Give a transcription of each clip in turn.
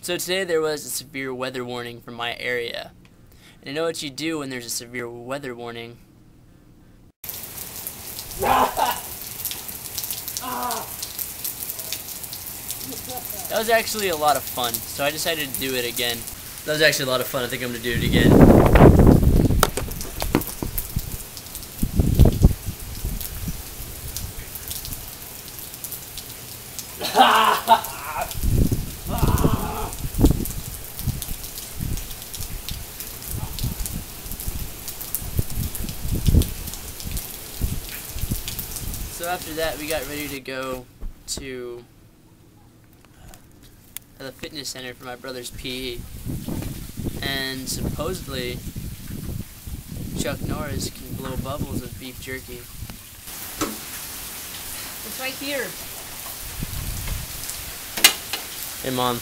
So today there was a severe weather warning for my area. And I know what you do when there's a severe weather warning. That was actually a lot of fun, so I decided to do it again. That was actually a lot of fun. I think I'm going to do it again. So after that, we got ready to go to the fitness center for my brother's PE. And supposedly, Chuck Norris can blow bubbles with beef jerky. It's right here. Hey Mom,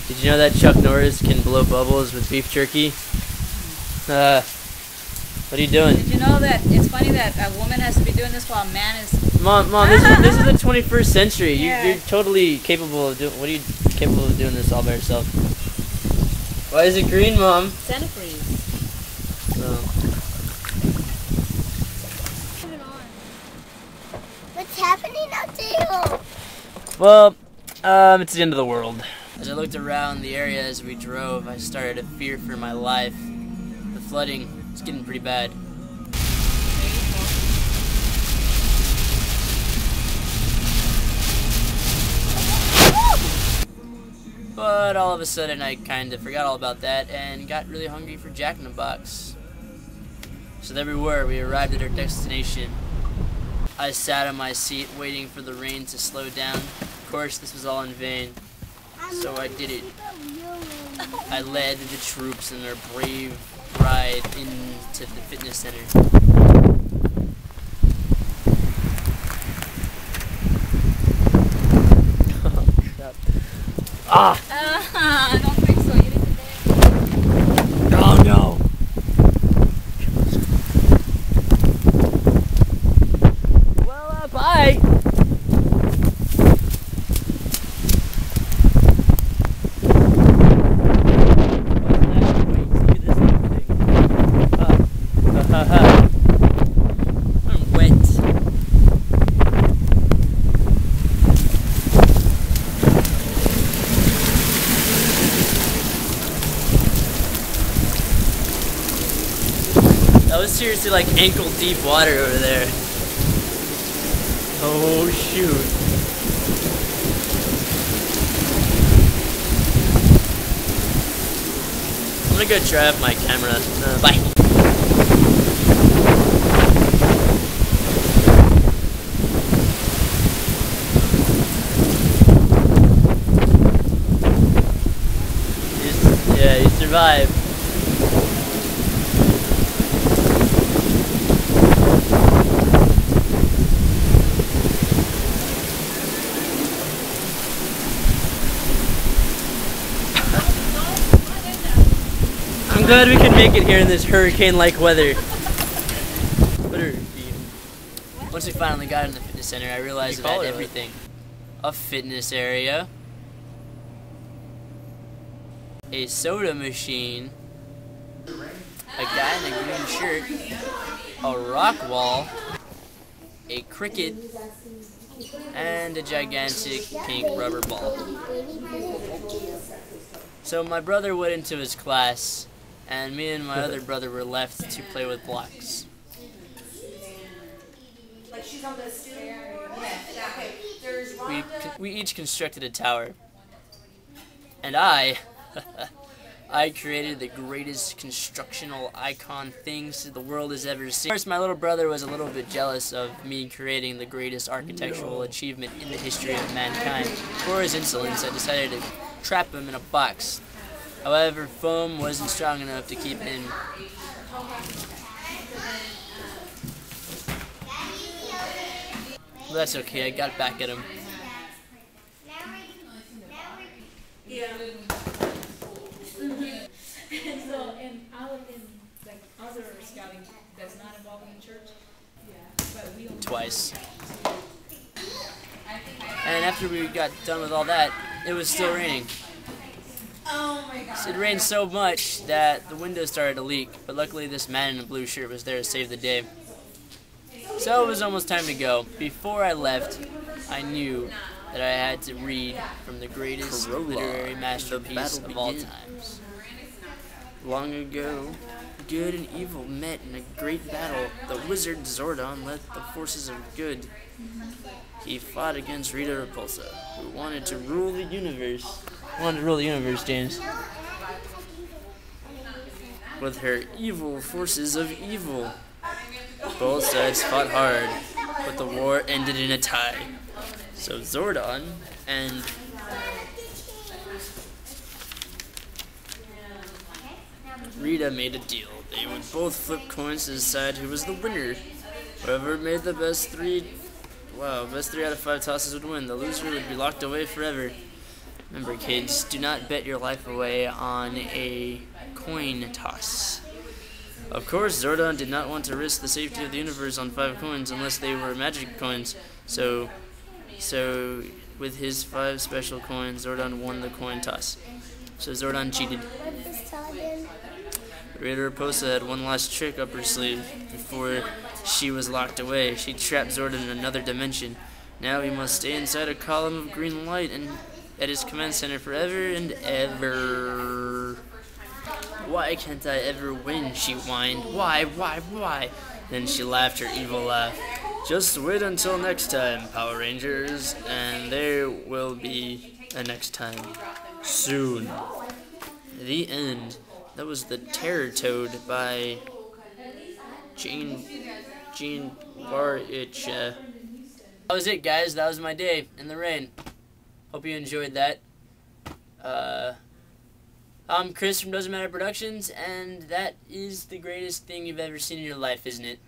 did you know that Chuck Norris can blow bubbles with beef jerky? What are you doing? Did you know that it's funny that a woman has to be doing this while a man is... Mom, this is the 21st century. Yeah. You're totally capable of doing. What are you capable of doing this all by yourself? Why is it green, Mom? Antifreeze. Oh. What's happening out there? Well, it's the end of the world. As I looked around the area as we drove, I started to fear for my life. The flooding is getting pretty bad. But all of a sudden I kind of forgot all about that and got really hungry for Jack in the Box. So there we were, we arrived at our destination. I sat on my seat waiting for the rain to slow down. Of course, this was all in vain. So I did it. I led the troops in their brave ride into the fitness center. Ah! I don't think so. You didn't today. Oh no! Well, bye! I'm wet. That was seriously like ankle deep water over there. Oh shoot. I'm gonna go dry up my camera. Bye. Yeah, you survived. I'm glad we can make it here in this hurricane-like weather. Once we finally got in the fitness center, I realized it had everything. A fitness area, a soda machine, a guy in a green shirt, a rock wall, a cricket, and a gigantic pink rubber ball. So my brother went into his class, and me and my other brother were left to play with blocks. We each constructed a tower, and I created the greatest constructional icon things the world has ever seen. Of course, my little brother was a little bit jealous of me creating the greatest architectural achievement in the history of mankind. For his insolence, I decided to trap him in a box. However, foam wasn't strong enough to keep him. Well, that's okay, I got back at him. Yeah. And so, and out in like other scouting that's not involved in the church, but we only Twice. And after we got done with all that, it was still raining. It rained so much that the window started to leak, but luckily this man in a blue shirt was there to save the day. So it was almost time to go. Before I left, I knew that I had to read from the greatest literary masterpiece of all times. Long ago, good and evil met in a great battle. The wizard Zordon led the forces of good. He fought against Rita Repulsa, who wanted to rule the universe. James. With her evil forces of evil. Both sides fought hard, but the war ended in a tie. So Zordon and Rita made a deal. They would both flip coins to decide who was the winner. Whoever made the best three out of 5 tosses would win. The loser would be locked away forever. Remember, kids, do not bet your life away on a coin toss. Of course, Zordon did not want to risk the safety of the universe on 5 coins unless they were magic coins. So with his 5 special coins, Zordon won the coin toss. So Zordon cheated. Rita Repulsa had one last trick up her sleeve before she was locked away. She trapped Zordon in another dimension. Now he must stay inside a column of green light and at his command center forever and ever. Why can't I ever win? She whined. Why? Then she laughed her evil laugh. Just wait until next time, Power Rangers, and there will be a next time. Soon. The end. That was The Terror Toad by Jane Barich. That was it, guys. That was my day in the rain. Hope you enjoyed that. I'm Chris from Doesn't Matter Productions, and that is the greatest thing you've ever seen in your life, isn't it?